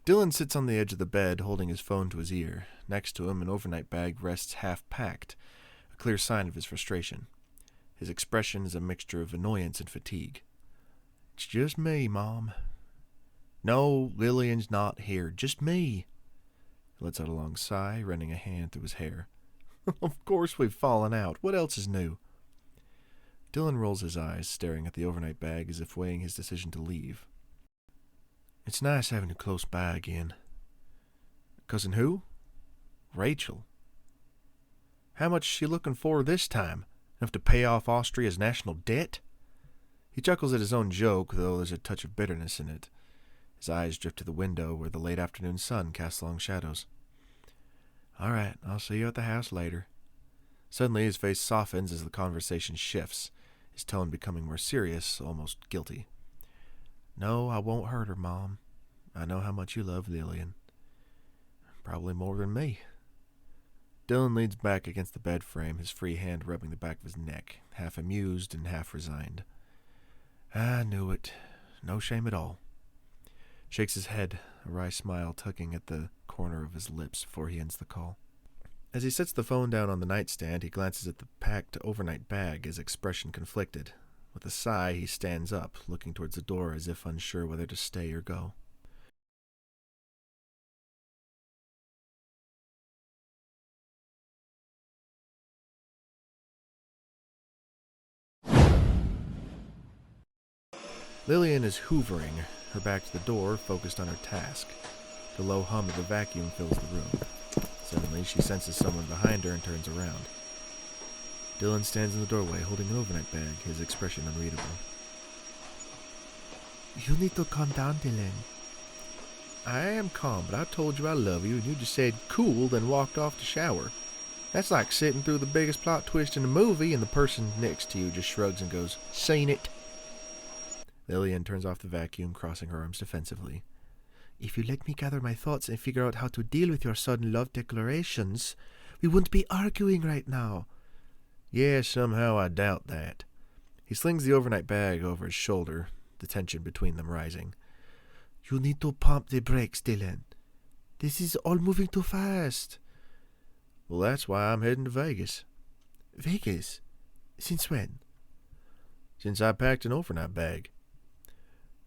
Dylan sits on the edge of the bed, holding his phone to his ear. Next to him, an overnight bag rests half-packed, a clear sign of his frustration. His expression is a mixture of annoyance and fatigue. "It's just me, Mom." "No, Lillian's not here. Just me." He lets out a long sigh, running a hand through his hair. "Of course we've fallen out. What else is new?" Dylan rolls his eyes, staring at the overnight bag as if weighing his decision to leave. "It's nice having you close by again." "Cousin who?" "Rachel." "How much is she looking for this time? Enough to pay off Austria's national debt?" He chuckles at his own joke, though there's a touch of bitterness in it. His eyes drift to the window where the late afternoon sun casts long shadows. "All right, I'll see you at the house later." Suddenly his face softens as the conversation shifts, his tone becoming more serious, almost guilty. "No, I won't hurt her, Mom. I know how much you love Lillian. Probably more than me." Dylan leans back against the bed frame, his free hand rubbing the back of his neck, half amused and half resigned. "I knew it. No shame at all." Shakes his head, a wry smile tugging at the corner of his lips before he ends the call. As he sets the phone down on the nightstand, he glances at the packed overnight bag, his expression conflicted. With a sigh, he stands up, looking towards the door as if unsure whether to stay or go. Lillian is hoovering, her back to the door, focused on her task. The low hum of the vacuum fills the room. Suddenly, she senses someone behind her and turns around. Dylan stands in the doorway, holding an overnight bag, his expression unreadable. "You need to calm down, Dylan." "I am calm, but I told you I love you, and you just said cool, then walked off to shower. That's like sitting through the biggest plot twist in a movie, and the person next to you just shrugs and goes, 'Seen it.'" Lillian turns off the vacuum, crossing her arms defensively. "If you let me gather my thoughts and figure out how to deal with your sudden love declarations, we wouldn't be arguing right now." "Yeah, somehow I doubt that." He slings the overnight bag over his shoulder, the tension between them rising. "You need to pump the brakes, Dylan. This is all moving too fast." "Well, that's why I'm heading to Vegas." "Vegas? Since when?" "Since I packed an overnight bag."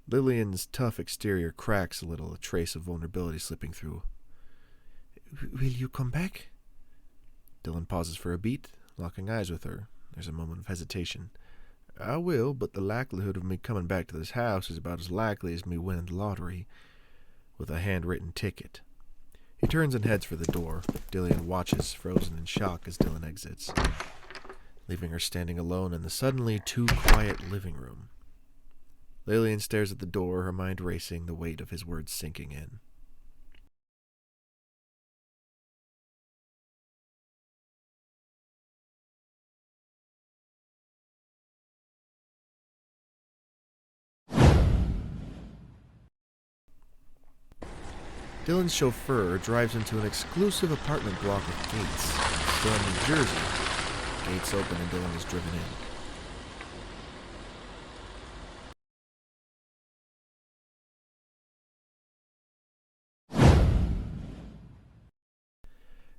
Lillian's tough exterior cracks a little, a trace of vulnerability slipping through. "Will you come back?" Dylan pauses for a beat, locking eyes with her. There's a moment of hesitation. "I will, but the likelihood of me coming back to this house is about as likely as me winning the lottery with a handwritten ticket." He turns and heads for the door. Lillian watches, frozen in shock, as Dylan exits, leaving her standing alone in the suddenly too quiet living room. Lillian stares at the door, her mind racing, the weight of his words sinking in. Dylan's chauffeur drives into an exclusive apartment block with gates. Still in New Jersey. Gates open and Dylan is driven in.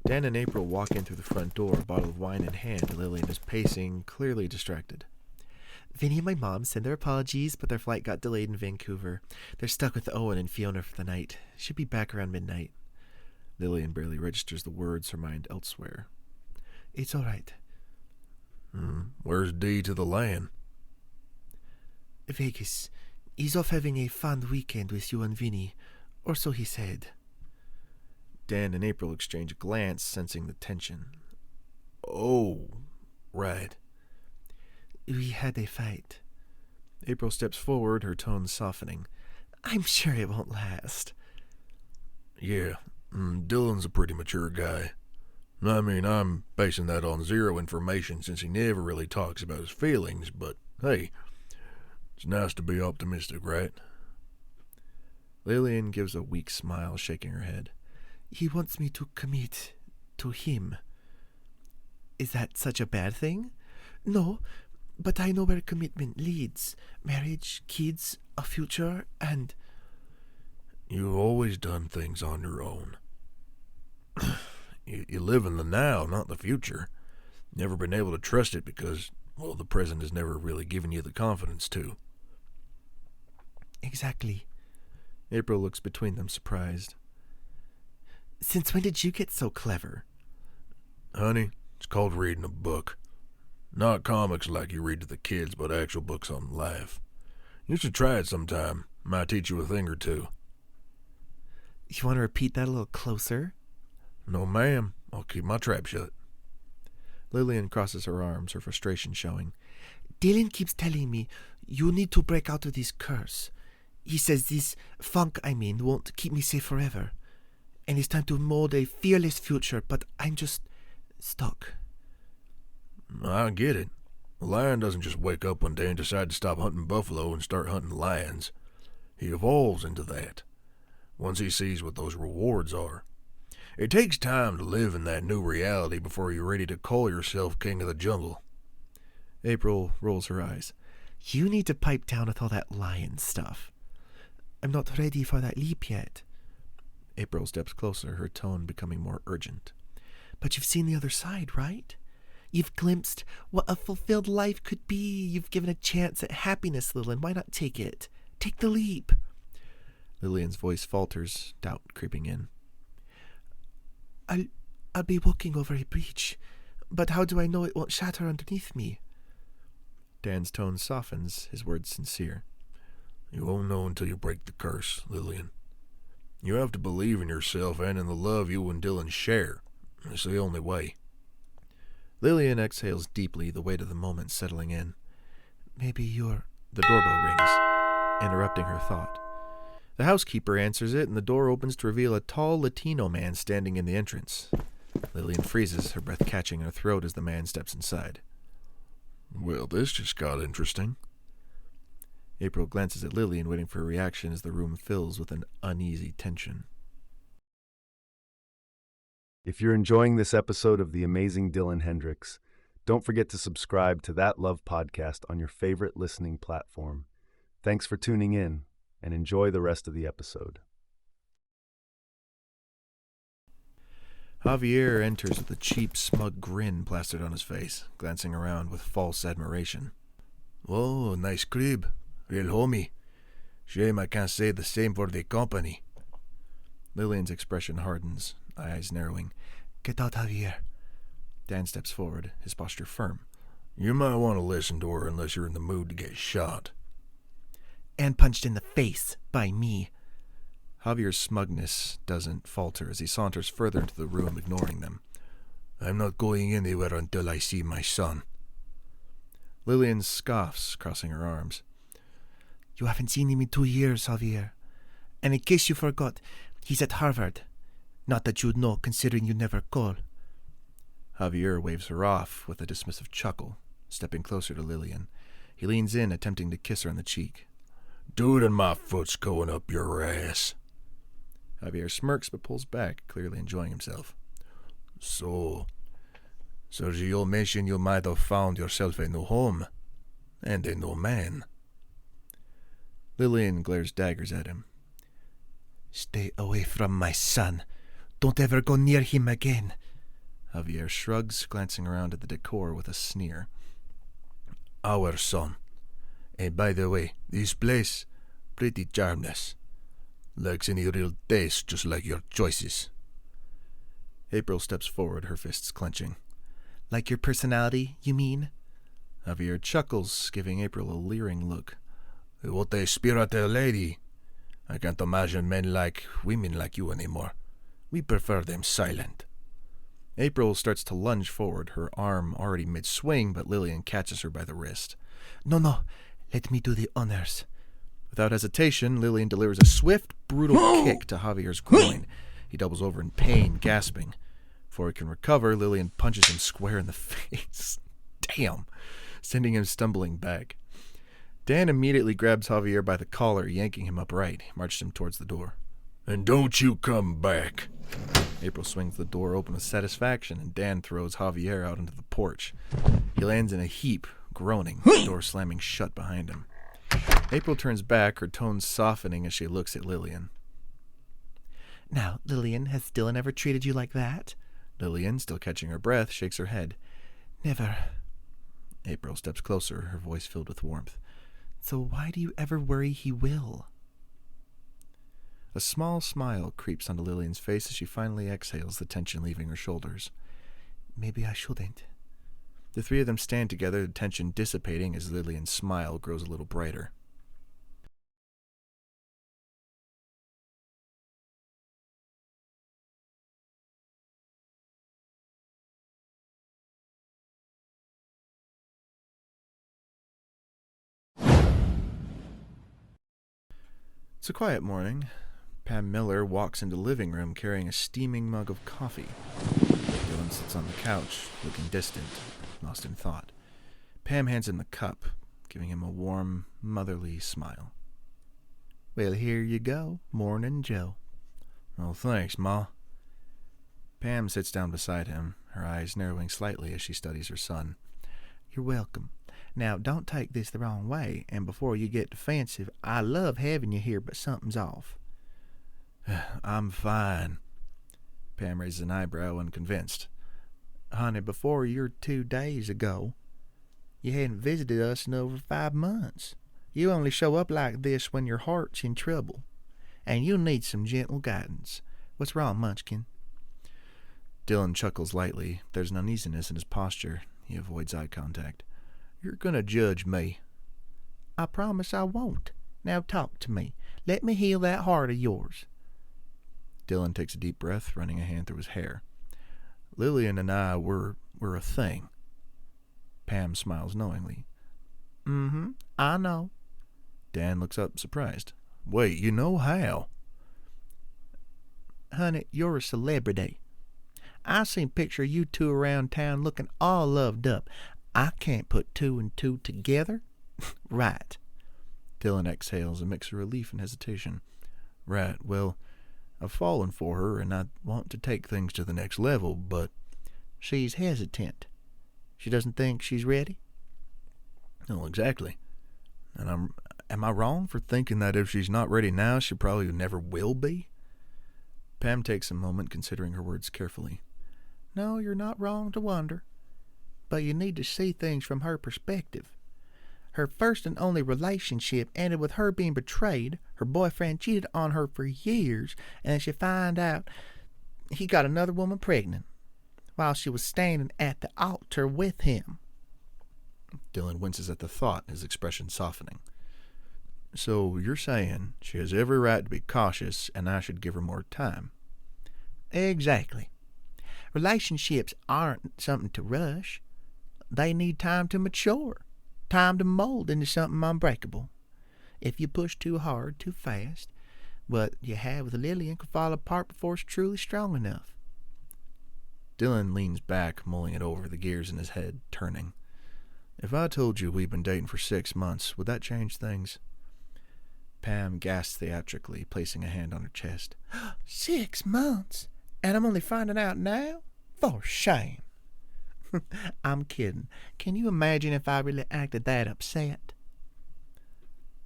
Dan and April walk in through the front door, a bottle of wine in hand. Lillian is pacing, clearly distracted. "Vinny and my mom send their apologies, but their flight got delayed in Vancouver. They're stuck with Owen and Fiona for the night. Should be back around midnight." Lillian barely registers the words, her mind elsewhere. "It's all right." Where's D to the land?" "Vegas. He's off having a fun weekend with you and Vinny. Or so he said." Dan and April exchange a glance, sensing the tension. "Oh, right." "We had a fight." April steps forward, her tone softening. "I'm sure it won't last." "Yeah, Dylan's a pretty mature guy. I mean, I'm basing that on zero information since he never really talks about his feelings, but hey, it's nice to be optimistic, right?" Lillian gives a weak smile, shaking her head. "He wants me to commit to him." "Is that such a bad thing?" "No, but I know where commitment leads. Marriage, kids, a future, and..." You've always done things on your own. You live in the now, not the future. Never been able to trust it because, well, the present has never really given you the confidence to. Exactly. April looks between them, surprised. Since when did you get so clever? Honey, it's called reading a book. Not comics like you read to the kids, but actual books on life. You should try it sometime. Might teach you a thing or two. You want to repeat that a little closer? No, ma'am. I'll keep my trap shut. Lillian crosses her arms, her frustration showing. Dylan keeps telling me you need to break out of this curse. He says this funk, won't keep me safe forever. And it's time to mold a fearless future, but I'm just stuck. I get it. A lion doesn't just wake up one day and decide to stop hunting buffalo and start hunting lions. He evolves into that, once he sees what those rewards are. It takes time to live in that new reality before you're ready to call yourself king of the jungle. April rolls her eyes. You need to pipe down with all that lion stuff. I'm not ready for that leap yet. April steps closer, her tone becoming more urgent. But you've seen the other side, right? You've glimpsed what a fulfilled life could be. You've given a chance at happiness, Lillian. Why not take it? Take the leap. Lillian's voice falters, doubt creeping in. I'll be walking over a breach, but how do I know it won't shatter underneath me? Dan's tone softens, his words sincere. You won't know until you break the curse, Lillian. You have to believe in yourself and in the love you and Dylan share. It's the only way. Lillian exhales deeply, the weight of the moment settling in. Maybe you're... The doorbell rings, interrupting her thought. The housekeeper answers it, and the door opens to reveal a tall Latino man standing in the entrance. Lillian freezes, her breath catching in her throat as the man steps inside. Well, this just got interesting. April glances at Lillian, waiting for a reaction as the room fills with an uneasy tension. If you're enjoying this episode of The Amazing Dylan Hendrix, don't forget to subscribe to That Love podcast on your favorite listening platform. Thanks for tuning in, and enjoy the rest of the episode. Javier enters with a cheap, smug grin plastered on his face, glancing around with false admiration. Oh, nice crib. Real homey. Shame I can't say the same for the company. Lillian's expression hardens, eyes narrowing. Get out, Javier. Dan steps forward, his posture firm. You might want to listen to her unless you're in the mood to get shot. And punched in the face by me. Javier's smugness doesn't falter as he saunters further into the room, ignoring them. I'm not going anywhere until I see my son. Lillian scoffs, crossing her arms. You haven't seen him in 2 years, Javier. And in case you forgot, he's at Harvard. Not that you'd know, considering you never call. Javier waves her off with a dismissive chuckle, stepping closer to Lillian. He leans in, attempting to kiss her on the cheek. Dude, and my foot's going up your ass. Javier smirks but pulls back, clearly enjoying himself. So you mentioned you might have found yourself a new home, and a new man. Lillian glares daggers at him. Stay away from my son. Don't ever go near him again. Javier shrugs, glancing around at the decor with a sneer. Our son. And by the way, this place, pretty charmless. Lacks any real taste, just like your choices. April steps forward, her fists clenching. Like your personality, you mean? Javier chuckles, giving April a leering look. What a spirited lady. I can't imagine men like women like you anymore. We prefer them silent. April starts to lunge forward, her arm already mid-swing, but Lillian catches her by the wrist. No, let me do the honors. Without hesitation, Lillian delivers a swift, brutal kick to Javier's groin. He doubles over in pain, gasping. Before he can recover, Lillian punches him square in the face. Damn! Sending him stumbling back. Dan immediately grabs Javier by the collar, yanking him upright. He marches him towards the door. And don't you come back. April swings the door open with satisfaction, and Dan throws Javier out into the porch. He lands in a heap, groaning, the door slamming shut behind him. April turns back, her tone softening as she looks at Lillian. Now, Lillian, has Dylan ever treated you like that? Lillian, still catching her breath, shakes her head. Never. April steps closer, her voice filled with warmth. So why do you ever worry he will? A small smile creeps onto Lillian's face as she finally exhales, the tension leaving her shoulders. Maybe I shouldn't. The three of them stand together, the tension dissipating as Lillian's smile grows a little brighter. It's a quiet morning. Pam Miller walks into the living room carrying a steaming mug of coffee. Dylan sits on the couch, looking distant, lost in thought. Pam hands him the cup, giving him a warm, motherly smile. Well, here you go, Morning Joe. Oh, thanks, Ma. Pam sits down beside him, her eyes narrowing slightly as she studies her son. You're welcome. Now, don't take this the wrong way, and before you get defensive, I love having you here, but something's off. I'm fine. Pam raises an eyebrow, unconvinced. Honey, before your 2 days ago, you hadn't visited us in over 5 months. You only show up like this when your heart's in trouble, and you'll need some gentle guidance. What's wrong, Munchkin? Dylan chuckles lightly. There's an uneasiness in his posture. He avoids eye contact. You're gonna judge me. I promise I won't. Now talk to me. Let me heal that heart of yours. Dylan takes a deep breath, running a hand through his hair. Lillian and I were a thing. Pam smiles knowingly. I know. Dan looks up, surprised. Wait, you know how? Honey, you're a celebrity. I seen picture of you two around town looking all loved up. I can't put 2 and 2 together. Right. Dylan exhales, a mix of relief and hesitation. Right, well, I've fallen for her, and I want to take things to the next level, but... She's hesitant. She doesn't think she's ready? No, exactly. And am I wrong for thinking that if she's not ready now, she probably never will be? Pam takes a moment, considering her words carefully. No, you're not wrong to wonder. But you need to see things from her perspective. Her first and only relationship ended with her being betrayed. Her boyfriend cheated on her for years, and then she found out he got another woman pregnant while she was standing at the altar with him. Dylan winces at the thought, his expression softening. So you're saying she has every right to be cautious, and I should give her more time? Exactly. Relationships aren't something to rush. They need time to mature, time to mold into something unbreakable. If you push too hard, too fast, what you have with Lillian could fall apart before it's truly strong enough. Dylan leans back, mulling it over, the gears in his head turning. If I told you we'd been dating for 6 months, would that change things? Pam gasps theatrically, placing a hand on her chest. 6 months? And I'm only finding out now? For shame. I'm kidding. Can you imagine if I really acted that upset?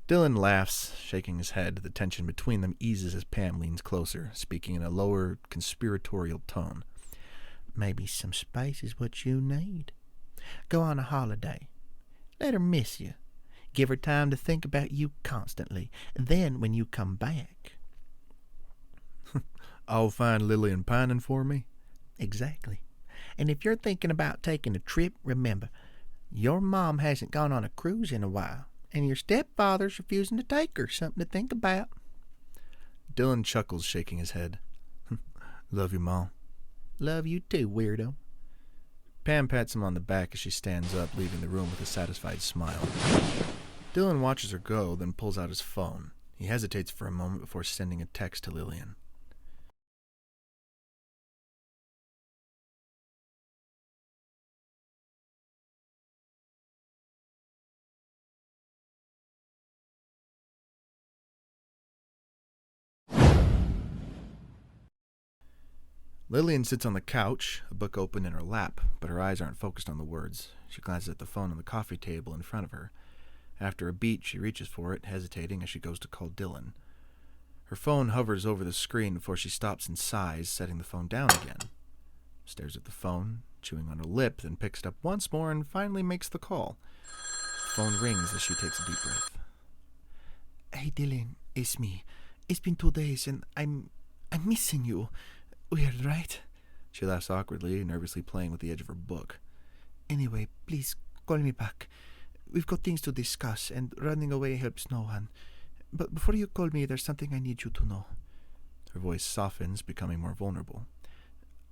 Dylan laughs, shaking his head. The tension between them eases as Pam leans closer, speaking in a lower, conspiratorial tone. Maybe some space is what you need. Go on a holiday. Let her miss you. Give her time to think about you constantly. Then when you come back... I'll find Lillian pining for me? Exactly. And if you're thinking about taking a trip, remember, your mom hasn't gone on a cruise in a while, and your stepfather's refusing to take her. Something to think about. Dylan chuckles, shaking his head. Love you, Mom. Love you too, weirdo. Pam pats him on the back as she stands up, leaving the room with a satisfied smile. Dylan watches her go, then pulls out his phone. He hesitates for a moment before sending a text to Lillian. Lillian sits on the couch, a book open in her lap, but her eyes aren't focused on the words. She glances at the phone on the coffee table in front of her. After a beat, she reaches for it, hesitating as she goes to call Dylan. Her phone hovers over the screen before she stops and sighs, setting the phone down again. Stares at the phone, chewing on her lip, then picks it up once more and finally makes the call. The phone rings as she takes a deep breath. Hey Dylan, it's me. It's been 2 days and I'm missing you. Weird, right? She laughs awkwardly, nervously playing with the edge of her book. Anyway, please call me back. We've got things to discuss and running away helps no one. But before you call me, there's something I need you to know. Her voice softens, becoming more vulnerable.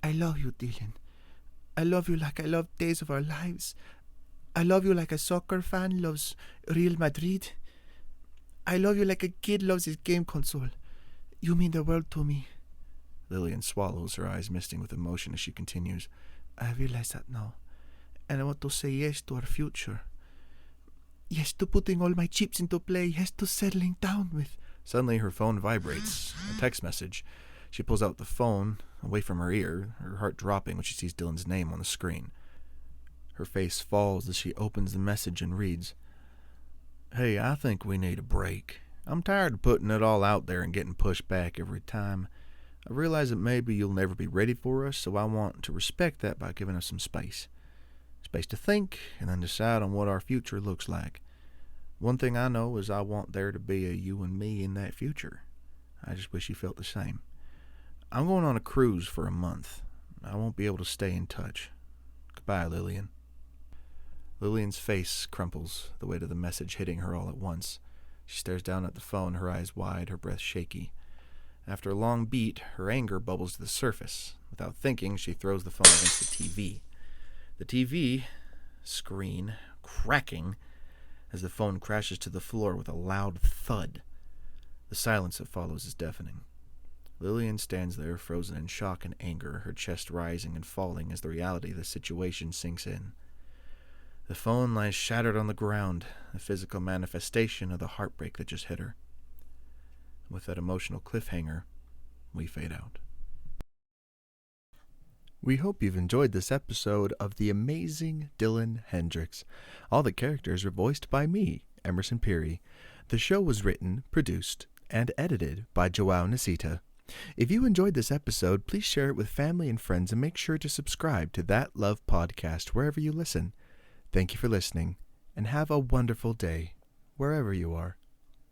I love you, Dylan. I love you like I love Days of Our Lives. I love you like a soccer fan loves Real Madrid. I love you like a kid loves his game console. You mean the world to me. Lillian swallows, her eyes misting with emotion as she continues. I realize that now. And I want to say yes to our future. Yes to putting all my chips into play. Yes to settling down with... Suddenly her phone vibrates. A text message. She pulls out the phone, away from her ear, her heart dropping when she sees Dylan's name on the screen. Her face falls as she opens the message and reads, Hey, I think we need a break. I'm tired of putting it all out there and getting pushed back every time. I realize that maybe you'll never be ready for us, so I want to respect that by giving us some space. Space to think and then decide on what our future looks like. One thing I know is I want there to be a you and me in that future. I just wish you felt the same. I'm going on a cruise for a month. I won't be able to stay in touch. Goodbye, Lillian. Lillian's face crumples, the weight of the message hitting her all at once. She stares down at the phone, her eyes wide, her breath shaky. After a long beat, her anger bubbles to the surface. Without thinking, she throws the phone against the TV. The TV screen cracking as the phone crashes to the floor with a loud thud. The silence that follows is deafening. Lillian stands there, frozen in shock and anger, her chest rising and falling as the reality of the situation sinks in. The phone lies shattered on the ground, a physical manifestation of the heartbreak that just hit her. With that emotional cliffhanger, we fade out. We hope you've enjoyed this episode of The Amazing Dylan Hendrix. All the characters were voiced by me, Emerson Peary. The show was written, produced, and edited by Joao Nasita. If you enjoyed this episode, please share it with family and friends and make sure to subscribe to That Love Podcast wherever you listen. Thank you for listening, and have a wonderful day, wherever you are.